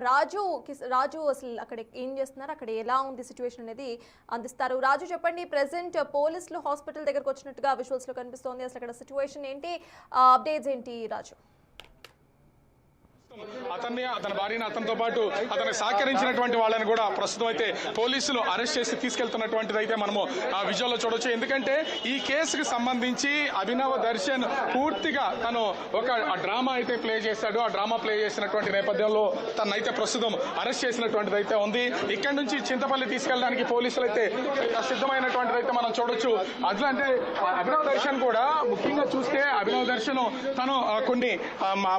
రాజు అసలు అక్కడ ఏం చేస్తున్నారు, అక్కడ ఎలా ఉంది సిచ్యువేషన్ అనేది అందిస్తారు. రాజు చెప్పండి, ప్రెసెంట్ పోలీసులు హాస్పిటల్ దగ్గరకు వచ్చినట్టుగా విజువల్స్ లో కనిపిస్తోంది. అసలు అక్కడ సిచ్యువేషన్ ఏంటి, అప్డేట్స్ ఏంటి రాజు? అతన్ని, అతని భార్యని, అతనితో పాటు అతనికి సహకరించినటువంటి వాళ్ళని కూడా ప్రస్తుతం అయితే పోలీసులు అరెస్ట్ చేసి తీసుకెళ్తున్నటువంటిది అయితే మనము ఆ విజువల్లో చూడొచ్చు. ఎందుకంటే ఈ కేసుకు సంబంధించి అభినవ్ దర్శన్ పూర్తిగా తను ఒక డ్రామా అయితే ప్లే చేశాడు. ఆ డ్రామా ప్లే చేసినటువంటి నేపథ్యంలో తనైతే ప్రస్తుతం అరెస్ట్ చేసినటువంటిది అయితే ఉంది. ఇక్కడ నుంచి చింతపల్లి తీసుకెళ్ళడానికి పోలీసులు అయితే సిద్ధమైనటువంటిది అయితే మనం చూడొచ్చు. అట్లా అంటే అభినవ్ దర్శన్ కూడా ముఖ్యంగా చూస్తే అభినవ్ దర్శన్ తను కొన్ని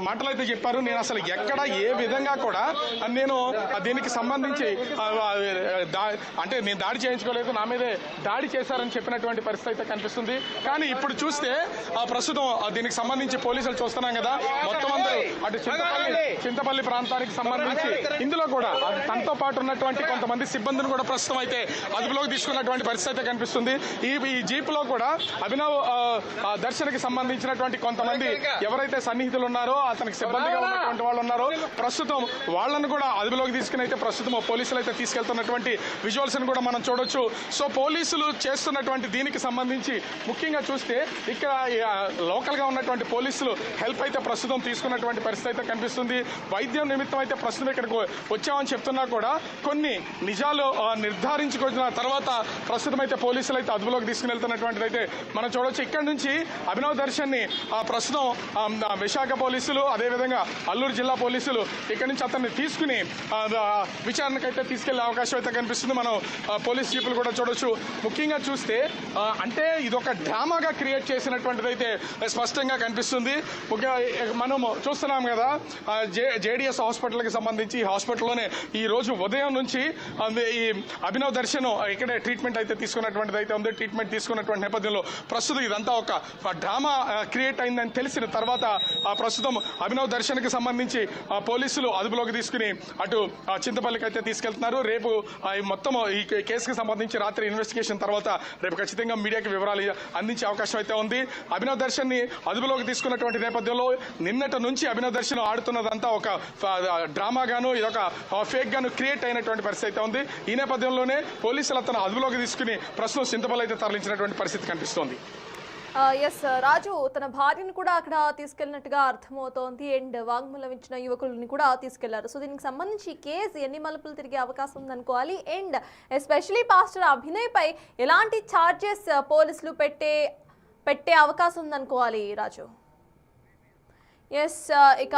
మాటలు అయితే చెప్పారు. నేను అసలు ఎక్కడ ఏ విధంగా కూడా నేను దీనికి సంబంధించి అంటే నేను దాడి చేయించుకోలేదు, నా మీదే దాడి చేశారని చెప్పినటువంటి పరిస్థితి అయితే కనిపిస్తుంది. కానీ ఇప్పుడు చూస్తే ప్రస్తుతం దీనికి సంబంధించి పోలీసులు చూస్తున్నాం కదా, మొత్తం అందరూ అటు చింతపల్లి ప్రాంతానికి సంబంధించి ఇందులో కూడా తనతో పాటు ఉన్నటువంటి కొంతమంది సిబ్బందిని కూడా ప్రస్తుతం అయితే అదుపులోకి తీసుకున్నటువంటి పరిస్థితి అయితే కనిపిస్తుంది. ఈ జీప్ లో కూడా అభినవ్ దర్శన్కి సంబంధించినటువంటి కొంతమంది ఎవరైతే సన్నిహితులు ఉన్నారో, అతనికి సిబ్బందిగా ఉన్నటువంటి వాళ్ళు ఉన్నారో, ప్రస్తుతం వాళ్ళను కూడా అదుపులోకి తీసుకుని అయితే ప్రస్తుతం పోలీసులు అయితే తీసుకెళ్తున్నటువంటి విజువల్స్ కూడా మనం చూడొచ్చు. సో పోలీసులు చేస్తున్నటువంటి దీనికి సంబంధించి ముఖ్యంగా చూస్తే ఇక్కడ లోకల్ గా ఉన్నటువంటి పోలీసులు హెల్ప్ అయితే ప్రస్తుతం తీసుకున్నటువంటి పరిస్థితి అయితే కనిపిస్తుంది. వైద్యం నిమిత్తం అయితే ప్రస్తుతం ఇక్కడికి వచ్చామని చెప్తున్నా కూడా కొన్ని నిజాలు నిర్ధారించుకున్న తర్వాత ప్రస్తుతం అయితే పోలీసులు అయితే అదుపులోకి తీసుకుని వెళ్తున్నటువంటిది అయితే మనం చూడొచ్చు. ఇక్కడ నుంచి అభినవ్ దర్శన్ ని ప్రస్తుతం విశాఖ పోలీసులు, అదేవిధంగా అల్లూరు జిల్లా పోలీసులు ఇక్కడ నుంచి అతన్ని తీసుకుని విచారణకైతే తీసుకెళ్లే అవకాశం అయితే కనిపిస్తుంది. మనం పోలీస్ జీపులు కూడా చూడొచ్చు. ముఖ్యంగా చూస్తే అంటే ఇదొక డ్రామాగా క్రియేట్ చేసినటువంటిది అయితే స్పష్టంగా కనిపిస్తుంది. మనం చూస్తున్నాం కదా, జేడీఎస్ హాస్పిటల్కి సంబంధించి ఈ హాస్పిటల్లోనే ఈ రోజు ఉదయం నుంచి ఈ అభినవ్ దర్శన్ ఇక్కడే ట్రీట్మెంట్ అయితే తీసుకున్నటువంటిది అయితే ఉంది. ట్రీట్మెంట్ తీసుకున్నటువంటి నేపథ్యంలో ప్రస్తుతం ఇదంతా ఒక డ్రామా క్రియేట్ అయిందని తెలిసిన తర్వాత ప్రస్తుతం అభినవ్ దర్శన్కి సంబంధించి పోలీసులు అదుపులోకి తీసుకుని అటు చింతపల్లికి అయితే తీసుకెళ్తున్నారు. రేపు మొత్తం ఈ కేసుకు సంబంధించి రాత్రి ఇన్వెస్టిగేషన్ తర్వాత రేపు ఖచ్చితంగా మీడియాకి వివరాలు అందించే అవకాశం అయితే ఉంది. అభినవ్ దర్శన్ ని అదుపులోకి తీసుకున్నటువంటి నేపథ్యంలో నిన్నటి నుంచి అభినవ్ దర్శన్ ఆడుతున్నదంతా ఒక డ్రామా గాను, ఇదొక ఫేక్ గాను క్రియేట్ అయినటువంటి పరిస్థితి అయితే ఉంది. ఈ నేపథ్యంలోనే పోలీసులు అతను అదుపులోకి తీసుకుని ప్రస్తుతం చింతపల్లి అయితే తరలించినటువంటి పరిస్థితి కనిపిస్తోంది. ఎస్ రాజు, తన భార్యను కూడా అక్కడ తీసుకెళ్లినట్టుగా అర్థమవుతోంది. అండ్ వాంగ్మూలం ఇచ్చిన యువకులని కూడా తీసుకెళ్లారు. సో దీనికి సంబంధించి కేసు ఎన్ని మలుపులు తిరిగే అవకాశం ఉందనుకోవాలి. అండ్ ఎస్పెషలీ పాస్టర్ అభినయ్ పై ఎలాంటి ఛార్జెస్ పోలీసులు పెట్టే అవకాశం ఉందనుకోవాలి రాజు? ఎస్, ఇక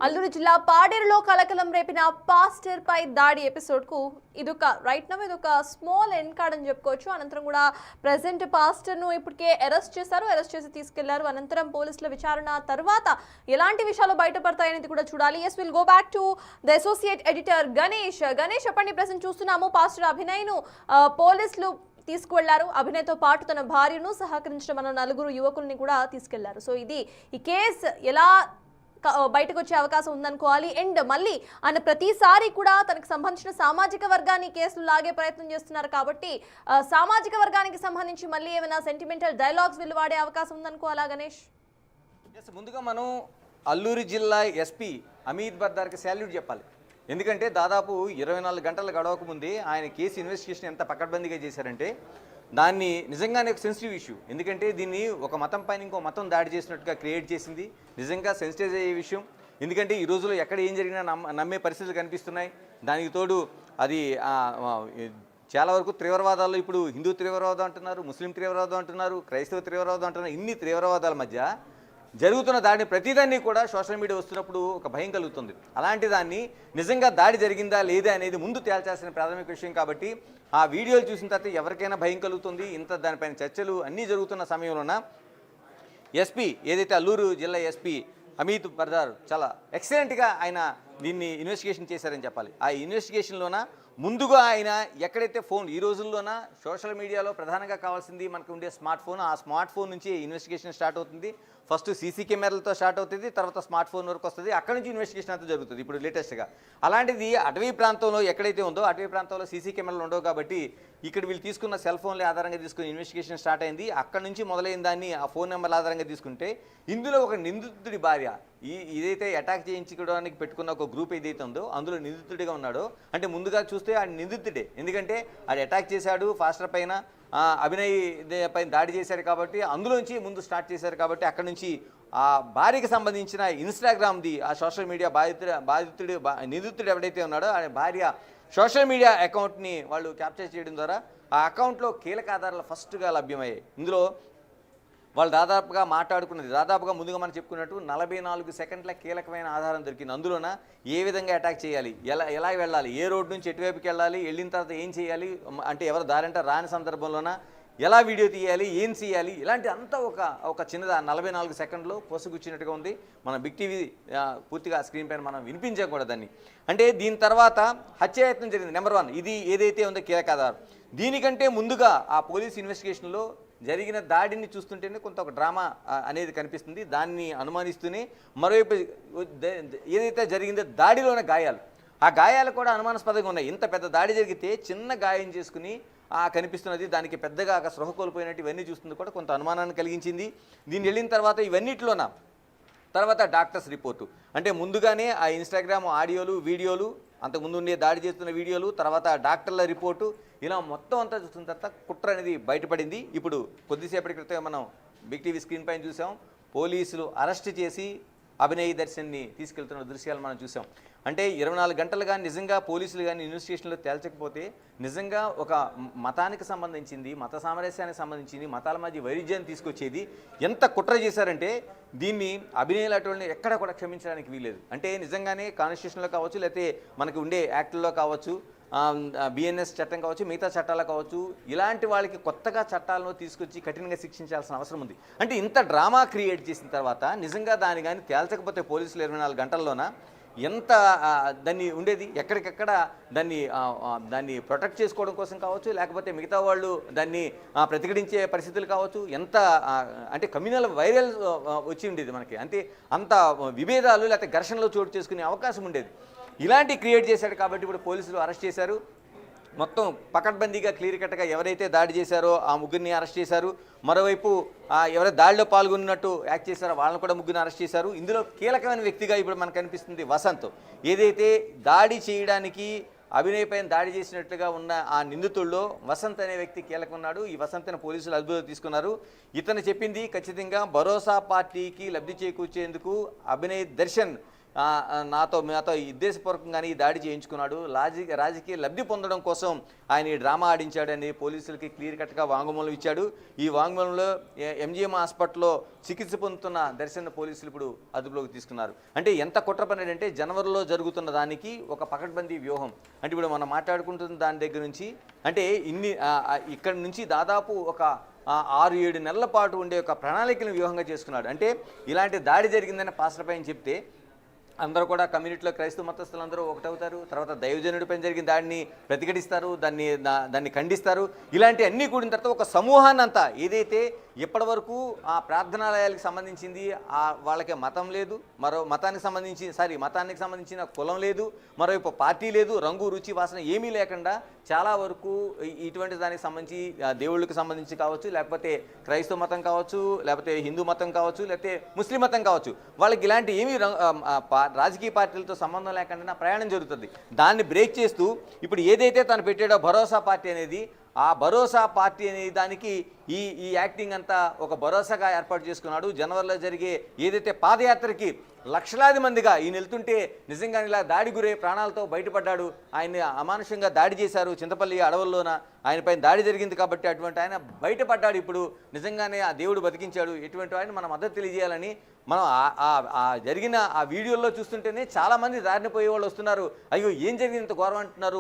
అల్లూరు జిల్లా పాడేరులో కలకలం రేపిన పాస్టర్ పై దాడి ఎపిసోడ్ కు ఇదొక ఇదొక స్మాల్ ఎండ్ కార్డ్ అని చెప్పుకోవచ్చు. అనంతరం కూడా ప్రెసెంట్ పాస్టర్ ను ఇప్పటికే అరెస్ట్ చేసి తీసుకెళ్లారు. అనంతరం పోలీసుల విచారణ తర్వాత ఎలాంటి విషయాలు బయటపడతాయనేది కూడా చూడాలి. Yes, will go back to the associate editor Ganesh. చెప్పండి, ప్రెసెంట్ చూస్తున్నాము పాస్టర్ అభినయ్ ను పోలీసులు తీసుకువెళ్లారు. అభినయ్తో పాటు తన భార్యను సహకరించిన మన నలుగురు యువకుల్ని కూడా తీసుకెళ్లారు. సో ఈ కేసు ఎలా బయటకు వచ్చే అవకాశం ఉందనుకోవాలి. అండ్ మళ్ళీ ఆయన ప్రతిసారి కూడా తనకు సంబంధించిన సామాజిక వర్గాన్ని కేసులు లాగే ప్రయత్నం చేస్తున్నారు కాబట్టి సామాజిక వర్గానికి సంబంధించి మళ్ళీ ఏమైనా సెంటిమెంటల్ డైలాగ్స్ వీళ్ళు వాడే అవకాశం ఉందనుకోవాలా గణేష్? ముందుగా మనం అల్లూరు జిల్లా ఎస్పీ అమిత్ బర్దార్కి శాల్యూట్ చెప్పాలి. ఎందుకంటే దాదాపు 24 గంటలు గడవక ముందే ఆయన కేసు ఇన్వెస్టిగేషన్ ఎంత పకడ్బందీగా చేశారంటే దాన్ని నిజంగానే ఒక సెన్సిటివ్ ఇష్యూ. ఎందుకంటే దీన్ని ఒక మతం పైన ఇంకో మతం దాడి చేసినట్టుగా క్రియేట్ చేసింది. నిజంగా సెన్సిటివ్ అయ్యే విషయం. ఎందుకంటే ఈ రోజుల్లో ఎక్కడ ఏం జరిగినా నమ్మే పరిస్థితులు కనిపిస్తున్నాయి. దానికి తోడు అది చాలా వరకు తీవ్రవాదాలు, ఇప్పుడు హిందూ తీవ్రవాదం అంటున్నారు, ముస్లిం తీవ్రవాదం అంటున్నారు, క్రైస్తవ తీవ్రవాదం అంటున్నారు. ఇన్ని తీవ్రవాదాల మధ్య జరుగుతున్న దాడిని ప్రతిదాన్ని కూడా సోషల్ మీడియా వస్తున్నప్పుడు ఒక భయం కలుగుతుంది. అలాంటి దాన్ని నిజంగా దాడి జరిగిందా లేదా అనేది ముందు తేల్చాల్సిన ప్రాథమిక విషయం. కాబట్టి ఆ వీడియోలు చూసిన తర్వాత ఎవరికైనా భయం కలుగుతుంది. ఇంత దానిపైన చర్చలు అన్నీ జరుగుతున్న సమయంలోన ఎస్పీ ఏదైతే అల్లూరు జిల్లా ఎస్పీ అమిత్ బర్దార్ చాలా ఎక్సలెంట్గా ఆయన దీన్ని ఇన్వెస్టిగేషన్ చేశారని చెప్పాలి. ఆ ఇన్వెస్టిగేషన్లోన ముందుగా ఆయన ఎక్కడైతే ఫోన్ ఈ రోజుల్లోన సోషల్ మీడియాలో ప్రధానంగా కావాల్సింది మనకు ఉండే స్మార్ట్ ఫోన్, ఆ స్మార్ట్ ఫోన్ నుంచి ఇన్వెస్టిగేషన్ స్టార్ట్ అవుతుంది. ఫస్ట్ సీసీ కెమెరాలతో స్టార్ట్ అవుతుంది, తర్వాత స్మార్ట్ ఫోన్ వరకు వస్తుంది, అక్కడ నుంచి ఇన్వెస్టిగేషన్ అంతా జరుగుతుంది ఇప్పుడు లేటెస్ట్గా. అలాంటిది అటవీ ప్రాంతంలో ఎక్కడైతే ఉందో అటవీ ప్రాంతంలో సీసీ కెమెరాలు ఉండవు కాబట్టి ఇక్కడ వీళ్ళు తీసుకున్న సెల్ ఫోన్ల ఆధారంగా తీసుకుని ఇన్వెస్టిగేషన్ స్టార్ట్ అయింది. అక్కడ నుంచి మొదలైన దాన్ని ఆ ఫోన్ నెంబర్ల ఆధారంగా తీసుకుంటే ఇందులో ఒక నిందితుడి భార్య ఇదైతే అటాక్ చేయించుకోవడానికి పెట్టుకున్న ఒక గ్రూప్ ఏదైతే ఉందో అందులో నిందితుడిగా ఉన్నాడో, అంటే ముందుగా చూస్తే ఆ నిందితుడే, ఎందుకంటే అది అటాక్ చేశాడు, ఫాస్టర్ పైన అభినయ్ పైన దాడి చేశారు కాబట్టి అందులోంచి ముందు స్టార్ట్ చేశారు కాబట్టి అక్కడ నుంచి ఆ భార్యకి సంబంధించిన ఇన్స్టాగ్రామ్ది ఆ సోషల్ మీడియా నిందితుడు ఎవడైతే ఉన్నాడో ఆ భార్య సోషల్ మీడియా అకౌంట్ని వాళ్ళు క్యాప్చర్ చేయడం ద్వారా ఆ అకౌంట్లో కీలక ఆధారాలు ఫస్ట్గా లభ్యమయ్యాయి. ఇందులో వాళ్ళు దాదాపుగా ముందుగా మనం చెప్పుకున్నట్టు 44 సెకండ్ల కీలకమైన ఆధారం దొరికింది. అందులోన ఏ విధంగా అటాక్ చేయాలి, ఎలా వెళ్ళాలి, ఏ రోడ్డు నుంచి ఎటువైపుకి వెళ్ళాలి, వెళ్ళిన తర్వాత ఏం చేయాలి, అంటే ఎవరు దారంటే రాని సందర్భంలోన ఎలా వీడియో తీయాలి, ఏం చేయాలి, ఇలాంటి అంతా ఒక చిన్నది 44 సెకండ్లో పొసగుచ్చినట్టుగా ఉంది. మన బిగ్ టీవీ పూర్తిగా స్క్రీన్ పైన మనం వినిపించకూడదు దాన్ని. అంటే దీని తర్వాత హత్యాయత్నం జరిగింది నెంబర్ 1, ఇది ఏదైతే ఉందో కీలక ఆధారం. దీనికంటే ముందుగా ఆ పోలీస్ ఇన్వెస్టిగేషన్లో జరిగిన దాడిని చూస్తుంటేనే కొంత ఒక డ్రామా అనేది కనిపిస్తుంది. దాన్ని అనుమానిస్తూనే మరోవైపు ఏదైతే జరిగిందో దాడిలోనే గాయాలు, ఆ గాయాలు కూడా అనుమానాస్పదంగా ఉన్నాయి. ఇంత పెద్ద దాడి జరిగితే చిన్న గాయం చేసుకుని కనిపిస్తున్నది, దానికి పెద్దగా స్పృహ కోల్పోయినట్టు ఇవన్నీ చూస్తుంది కూడా కొంత అనుమానాన్ని కలిగించింది. దీన్ని వెళ్ళిన తర్వాత ఇవన్నిటిలోన తర్వాత డాక్టర్స్ రిపోర్టు, అంటే ముందుగానే ఆ ఇన్స్టాగ్రామ్ ఆడియోలు వీడియోలు, అంతకుముందు ఉండే దాడి చేస్తున్న వీడియోలు, తర్వాత డాక్టర్ల రిపోర్టు, ఇలా మొత్తం అంతా చూస్తున్న తర్వాత కుట్ర అనేది బయటపడింది. ఇప్పుడు కొద్దిసేపటి క్రితం మనం బిగ్ టీవీ స్క్రీన్ పైన చూసాం, పోలీసులు అరెస్ట్ చేసి అభినయ్ దర్శన్ని తీసుకెళ్తున్న దృశ్యాలు మనం చూసాం. అంటే 24 గంటలు కానీ నిజంగా పోలీసులు కానీ ఇన్వెస్టిగేషన్లో తేల్చకపోతే నిజంగా ఒక మతానికి సంబంధించింది, మత సామరస్యానికి సంబంధించింది, మతాల మధ్య వైరుధ్యాన్ని తీసుకొచ్చేది ఎంత కుట్ర చేశారంటే దీన్ని అభినయ్ లాంటి ఎక్కడ కూడా క్షమించడానికి వీలేదు. అంటే నిజంగానే కాన్స్టిట్యూషన్లో కావచ్చు, లేకపోతే మనకి ఉండే యాక్టుల్లో కావచ్చు, బిఎన్ఎస్ చట్టం కావచ్చు, మిగతా చట్టాలు కావచ్చు, ఇలాంటి వాళ్ళకి కొత్తగా చట్టాలను తీసుకొచ్చి కఠినంగా శిక్షించాల్సిన అవసరం ఉంది. అంటే ఇంత డ్రామా క్రియేట్ చేసిన తర్వాత నిజంగా దాన్ని కానీ తేల్చకపోతే పోలీసులు 24 గంటల్లోన ఎంత దాన్ని ఉండేది, ఎక్కడికెక్కడ దాన్ని ప్రొటెక్ట్ చేసుకోవడం కోసం కావచ్చు, లేకపోతే మిగతా వాళ్ళు దాన్ని ప్రతిఘటించే పరిస్థితులు కావచ్చు, ఎంత అంటే కమ్యూనల్ వైరల్ వచ్చి ఉండేది మనకి, అంటే అంత విభేదాలు లేకపోతే ఘర్షణలు చోటు చేసుకునే అవకాశం ఉండేది. ఇలాంటి క్రియేట్ చేశాడు కాబట్టి ఇప్పుడు పోలీసులు అరెస్ట్ చేశారు. మొత్తం పకడ్బందీగా క్లియర్ కట్గా ఎవరైతే దాడి చేశారో ఆ ముగ్గురిని అరెస్ట్ చేశారు. మరోవైపు ఎవరైతే దాడిలో పాల్గొన్నట్టు యాక్ట్ చేశారో వాళ్ళని కూడా ముగ్గురిని అరెస్ట్ చేశారు. ఇందులో కీలకమైన వ్యక్తిగా ఇప్పుడు మనకు కనిపిస్తుంది వసంత్. ఏదైతే దాడి చేయడానికి అభినయ్ పైన దాడి చేసినట్లుగా ఉన్న ఆ నిందితుల్లో వసంత్ అనే వ్యక్తి కీలకన్నాడు. ఈ వసంత్ని పోలీసులు అదుపులో తీసుకున్నారు. ఇతను చెప్పింది ఖచ్చితంగా భరోసా పార్టీకి లబ్ధి చేకూర్చేందుకు అభినయ్ దర్శన్ నాతో ఉద్దేశపూర్వకంగానే ఈ దాడి చేయించుకున్నాడు, రాజకీయ లబ్ధి పొందడం కోసం ఆయన ఈ డ్రామా ఆడించాడని పోలీసులకి క్లియర్ కట్గా వాంగ్మూలం ఇచ్చాడు. ఈ వాంగ్మూలంలో ఎంజీఎం హాస్పిటల్లో చికిత్స పొందుతున్న దర్శన్ పోలీసులు ఇప్పుడు అదుపులోకి తీసుకున్నారు. అంటే ఎంత కుట్ర పని అంటే జనవరిలో జరుగుతున్న దానికి ఒక పకడ్బందీ వ్యూహం. అంటే ఇప్పుడు మనం మాట్లాడుకుంటున్న దాని దగ్గర నుంచి అంటే ఇక్కడి నుంచి దాదాపు ఒక 6-7 నెలల పాటు ఉండే ఒక ప్రణాళికను వ్యూహంగా చేసుకున్నాడు. అంటే ఇలాంటి దాడి జరిగిందని పాస్టర్ పైన చెప్తే అందరూ కూడా కమ్యూనిటీలో క్రైస్తవ మతస్థులందరూ ఒకటవుతారు. తర్వాత దైవజనుడిపైన జరిగిన దాడిని ప్రతిఘటిస్తారు, దాన్ని ఖండిస్తారు. ఇలాంటి అన్నీ కూడిన తర్వాత ఒక సమూహాన్ని అంతా ఏదైతే ఇప్పటివరకు ఆ ప్రార్థనాలయాలకు సంబంధించింది వాళ్ళకి మతం లేదు, మతానికి సంబంధించిన కులం లేదు, మరోవైపు పార్టీ లేదు, రంగు రుచి వాసన ఏమీ లేకుండా చాలా వరకు ఇటువంటి దానికి సంబంధించి దేవుళ్ళకి సంబంధించి కావచ్చు, లేకపోతే క్రైస్తవ మతం కావచ్చు, లేకపోతే హిందూ మతం కావచ్చు, లేకపోతే ముస్లిం మతం కావచ్చు, వాళ్ళకి ఇలాంటి ఏమీ రాజకీయ పార్టీలతో సంబంధం లేకుండా ప్రయాణం జరుగుతుంది. దాన్ని బ్రేక్ చేస్తూ ఇప్పుడు ఏదైతే తను పెట్టాడో భరోసా పార్టీ అనేది, ఆ భరోసా పార్టీ అనే దానికి ఈ యాక్టింగ్ అంతా ఒక భరోసాగా ఏర్పాటు చేసుకున్నాడు. జనవరిలో జరిగే ఏదైతే పాదయాత్రకి లక్షలాది మందిగా ఈయన వెళ్తుంటే నిజంగా ఇలా దాడి గురై ప్రాణాలతో బయటపడ్డాడు. ఆయన్ని అమానుషంగా దాడి చేశారు చింతపల్లి అడవుల్లోన, ఆయన పైన దాడి జరిగింది కాబట్టి అటువంటి ఆయన బయటపడ్డాడు. ఇప్పుడు నిజంగానే ఆ దేవుడు బతికించాడు. ఎటువంటి ఆయన మన మద్దతు తెలియజేయాలని మనం జరిగిన ఆ వీడియోల్లో చూస్తుంటేనే చాలామంది దారిని పోయే వాళ్ళు వస్తున్నారు. అయ్యో ఏం జరిగింది ఇంత ఘోరం అంటున్నారు,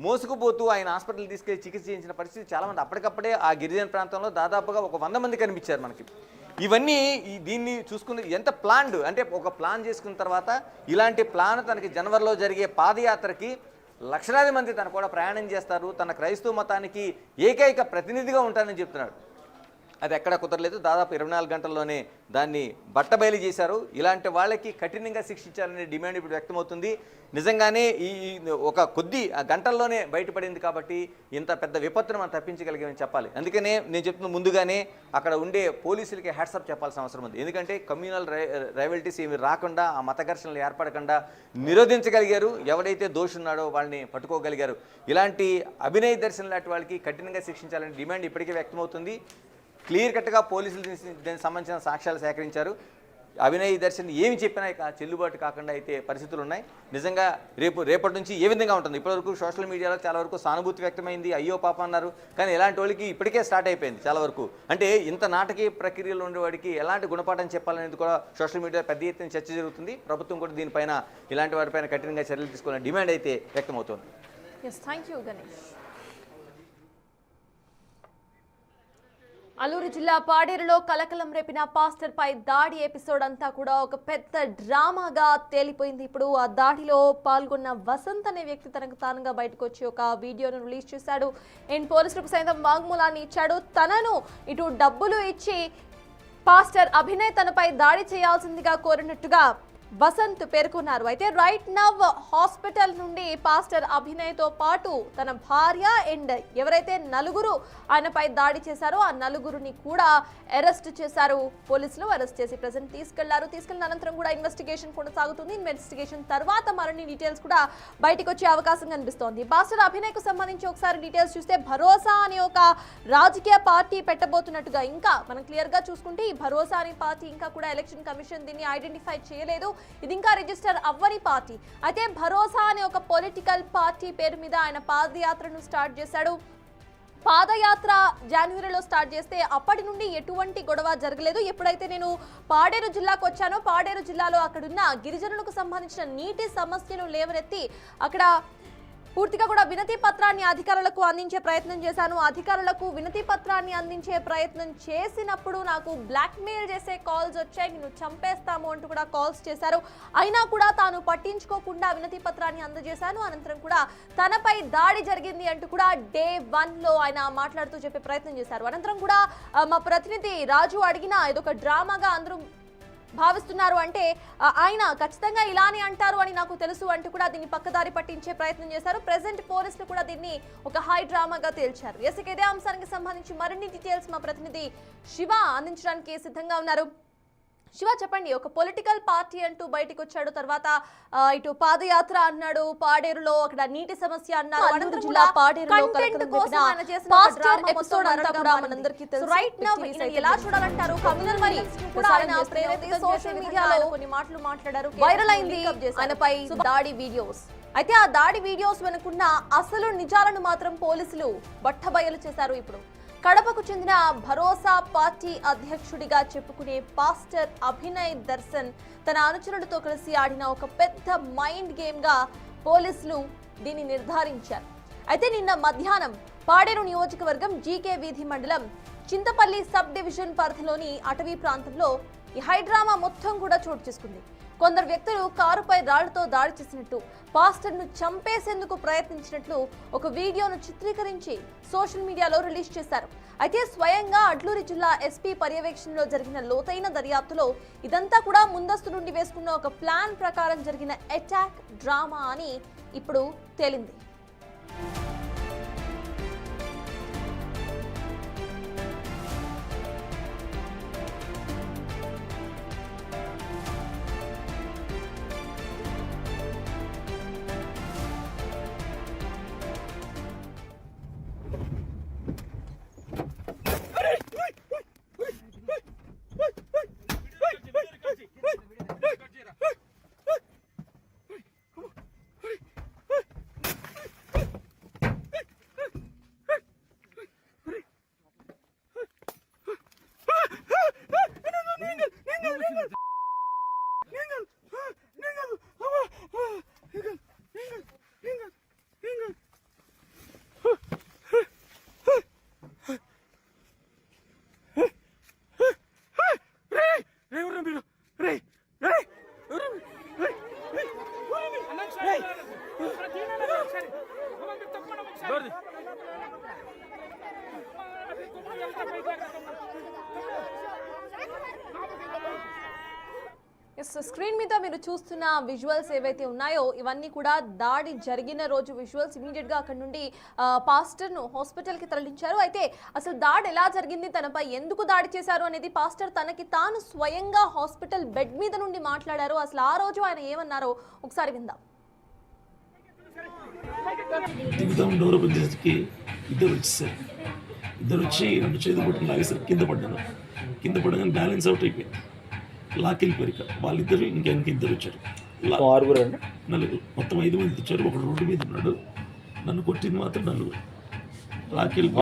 మోసుకుపోతూ ఆయన హాస్పిటల్ తీసుకెళ్లి చికిత్స చేయించిన పరిస్థితి చాలామంది అప్పటికప్పుడే ఆ గిరిజన ప్రాంతంలో దాదాపుగా ఒక 100 మంది కనిపించారు మనకి. ఇవన్నీ దీన్ని చూసుకుని ఎంత ప్లాన్డ్ అంటే ఒక ప్లాన్ చేసుకున్న తర్వాత ఇలాంటి ప్లాన్ తనకి జనవరిలో జరిగే పాదయాత్రకి లక్షలాది మంది తన కూడా ప్రయాణం చేస్తారు, తన క్రైస్తవ మతానికి ఏకైక ప్రతినిధిగా ఉంటానని చెప్తున్నాడు. అది ఎక్కడా కుదరలేదు. దాదాపు 24 గంటల్లోనే దాన్ని బట్టబయలు చేశారు. ఇలాంటి వాళ్ళకి కఠినంగా శిక్షించాలనే డిమాండ్ ఇప్పుడు వ్యక్తమవుతుంది. నిజంగానే ఈ ఒక కొద్ది గంటల్లోనే బయటపడింది కాబట్టి ఇంత పెద్ద విపత్తును మనం తప్పించగలిగామని చెప్పాలి. అందుకనే నేను చెప్తున్న ముందుగానే అక్కడ ఉండే పోలీసులకి హ్యాట్సప్ చెప్పాల్సిన అవసరం ఉంది. ఎందుకంటే కమ్యూనల్ రైవల్టీస్ ఏమి రాకుండా, ఆ మత ఘర్షణలు ఏర్పడకుండా నిరోధించగలిగారు. ఎవరైతే దోషి ఉన్నాడో వాళ్ళని పట్టుకోగలిగారు. ఇలాంటి అభినయ దర్శనం లాంటి వాళ్ళకి కఠినంగా శిక్షించాలనే డిమాండ్ ఇప్పటికే వ్యక్తమవుతుంది. క్లియర్ కట్గా పోలీసులు దీనికి సంబంధించిన సాక్ష్యాలు సేకరించారు. అభినయ్ దర్శన్ ఏమి చెప్పినా ఇక చెల్లుబాటు కాకుండా అయితే పరిస్థితులు ఉన్నాయి. నిజంగా రేపటి నుంచి ఏ విధంగా ఉంటుంది? ఇప్పటివరకు సోషల్ మీడియాలో చాలా వరకు సానుభూతి వ్యక్తమైంది, అయ్యో పాప అన్నారు. కానీ ఇలాంటి వాళ్ళకి ఇప్పటికే స్టార్ట్ అయిపోయింది చాలా వరకు. అంటే ఇంత నాటకీయ ప్రక్రియలో ఉండేవాడికి ఎలాంటి గుణపాఠం చెప్పాలనేది కూడా సోషల్ మీడియా పెద్ద ఎత్తున చర్చ జరుగుతుంది. ప్రభుత్వం కూడా దీనిపైన ఇలాంటి వారిపైన కఠినంగా చర్యలు తీసుకోవాలని డిమాండ్ అయితే వ్యక్తమవుతుంది. Thank you Ganesh. అల్లూరు జిల్లా పాడేరులో కలకలం రేపిన పాస్టర్ పై దాడి ఎపిసోడ్ అంతా కూడా ఒక పెద్ద డ్రామాగా తేలిపోయింది. ఇప్పుడు ఆ దాడిలో పాల్గొన్న వసంత్ అనే వ్యక్తి తనకు తానుగా బయటకు వచ్చి ఒక వీడియోను రిలీజ్ చేశాడు. అండ్ పోలీసులకు సైతం వాంగ్మూలాన్ని ఇచ్చాడు. తనను ఇటు డబ్బులు ఇచ్చి పాస్టర్ అభినయ్ తనపై దాడి చేయాల్సిందిగా కోరినట్టుగా వసంత్ పేర్కొన్నారు. అయితే రైట్ నవ్ హాస్పిటల్ నుండి పాస్టర్ అభినయ్తో పాటు తన భార్య అండ్ ఎవరైతే నలుగురు ఆయనపై దాడి చేశారో ఆ నలుగురిని కూడా అరెస్ట్ చేశారు. పోలీసులు అరెస్ట్ చేసి ప్రెజెంట్ తీసుకెళ్లిన అనంతరం కూడా ఇన్వెస్టిగేషన్ కొనసాగుతుంది. ఇన్వెస్టిగేషన్ తర్వాత మరిన్ని డీటెయిల్స్ కూడా బయటకు వచ్చే అవకాశం కనిపిస్తోంది. పాస్టర్ అభినయ్ కు సంబంధించి ఒకసారి డీటెయిల్స్ చూస్తే భరోసా అనే ఒక రాజకీయ పార్టీ పెట్టబోతున్నట్టుగా, ఇంకా మనం క్లియర్ గా చూసుకుంటే ఈ భరోసా అనే పార్టీ ఇంకా కూడా ఎలక్షన్ కమిషన్ దీన్ని ఐడెంటిఫై చేయలేదు. ఇది ఇంకా రిజిస్టర్ అవ్వని పార్టీ. అయితే భరోసా అనే ఒక పొలిటికల్ పార్టీ పేరు మీద ఆయన పాదయాత్రను స్టార్ట్ చేశాడు. పాదయాత్ర జనవరిలో స్టార్ట్ చేస్తే అప్పటి నుండి ఎటువంటి గొడవ జరగలేదు. ఎప్పుడైతే నేను పాడేరు జిల్లాకు వచ్చానో పాడేరు జిల్లాలో అక్కడున్న గిరిజనులకు సంబంధించిన నీటి సమస్యను లేవనెత్తి అక్కడ పూర్తిగా కూడా వినతి పత్రాన్ని అధికారులకు అందించే ప్రయత్నం చేశాను. అధికారులకు వినతి పత్రాన్ని అందించే ప్రయత్నం చేసినప్పుడు నాకు బ్లాక్మెయిల్ చేసే కాల్స్ వచ్చాయి, నిన్ను చంపేస్తాము అంటూ కూడా కాల్స్ చేశారు. అయినా కూడా తాను పట్టించుకోకుండా వినతి పత్రాన్ని అందజేశాను. అనంతరం కూడా తనపై దాడి జరిగింది అంటూ కూడా డే 1లో ఆయన మాట్లాడుతూ చెప్పే ప్రయత్నం చేశారు. అనంతరం కూడా మా ప్రతినిధి రాజు అడిగిన ఇదొక డ్రామాగా అందరూ భావిస్తున్నారు. అంటే ఆయన ఖచ్చితంగా ఇలానే అంటారు అని నాకు తెలుసు అంటూ కూడా దీన్ని పక్కదారి పట్టించే ప్రయత్నం చేశారు. ప్రెసెంట్ పోలీసులు కూడా దీన్ని ఒక హై డ్రామాగా తేల్చారు. ఇదే అంశానికి సంబంధించి మరిన్ని డీటెయిల్స్ మా ప్రతినిధి శివ అందించడానికి సిద్ధంగా ఉన్నారు. శివ, చెప్పండి. ఒక పొలిటికల్ పార్టీ అంటూ బయటకు వచ్చాడు, తర్వాత ఇటు పాదయాత్ర అన్నాడు, పాడేరులో అక్కడ నీటి సమస్య అన్నారు, ఎలా చూడాలంటారు? కమ్యూనల్ సోషల్ మీడియాలో కొన్ని మాటలు మాట్లాడారు, వైరల్ అయింది ఆయనపై దాడి వీడియోస్. అయితే ఆ దాడి వీడియోస్ వెనుకున్న అసలు నిజాలను మాత్రం పోలీసులు బట్టబయలు చేశారు. ఇప్పుడు కడపకు చెందిన భరోసా పార్టీ అధ్యక్షుడిగా చెప్పుకునే పాస్టర్ అభినయ్ దర్శన్ తన అనుచరులతో కలిసి ఆడిన ఒక పెద్ద మైండ్ గేమ్ గా పోలీసులు దీన్ని నిర్ధారించారు. అయితే నిన్న మధ్యాహ్నం పాడేరు నియోజకవర్గం జీకే వీధి మండలం చింతపల్లి సబ్ డివిజన్ పరిధిలోని అటవీ ప్రాంతంలో ఈ హైడ్రామా మొత్తం కూడా చోటు చేసుకుంది. కొందరు వ్యక్తులు కారుపై రాళ్లతో దాడి చేసినట్టు, పాస్టర్ను చంపేసేందుకు ప్రయత్నించినట్లు ఒక వీడియోను చిత్రీకరించి సోషల్ మీడియాలో రిలీజ్ చేశారు. అయితే స్వయంగా అడ్లూరు జిల్లా ఎస్పీ పర్యవేక్షణలో జరిగిన లోతైన దర్యాప్తులో ఇదంతా కూడా ముందస్తు నుండి వేసుకున్న ఒక ప్లాన్ ప్రకారం జరిగిన అటాక్ డ్రామా అని ఇప్పుడు తేలింది. స్క్రీన్ మీద మీరు చూస్తున్న విజువల్స్ ఏవైతే ఉన్నాయో ఇవన్నీ కూడా దాడి జరిగిన రోజు విజువల్స్. ఇమీడియట్ గా అక్కడ నుండి పాస్టర్ ను హాస్పిటల్ కి తరలించారు. అయితే అసలు దాడి ఎలా జరిగింది, తనపై ఎందుకు దాడి చేశారు అనేది పాస్టర్ తనకి తాను స్వయంగా హాస్పిటల్ బెడ్ మీద నుండి మాట్లాడారు. అసలు ఆ రోజు ఆయన ఏమన్నారో ఒకసారి విందాం. దిగుతాం డోర్ ఓపెన్ చేసేకి ఇద్దరు వచ్చేసారు. ఇద్దరు వచ్చి 2 చేతులు పట్టుకుని లాగేసారు. కింద పడ్డాను. కింద పడగానే బ్యాలెన్స్ అవుట్ అయిపోయింది. లాక్ వెళ్ళిపోయారు. ఇక వాళ్ళిద్దరు ఇంకెనక ఇద్దరు వచ్చారు. నలుగురు మొత్తం 5 మంది వచ్చారు. ఒకడు రోడ్డు మీద ఉన్నాడు. నన్ను కొట్టింది మాత్రం నలుగురు. లాక్ వెళ్ళిపోయి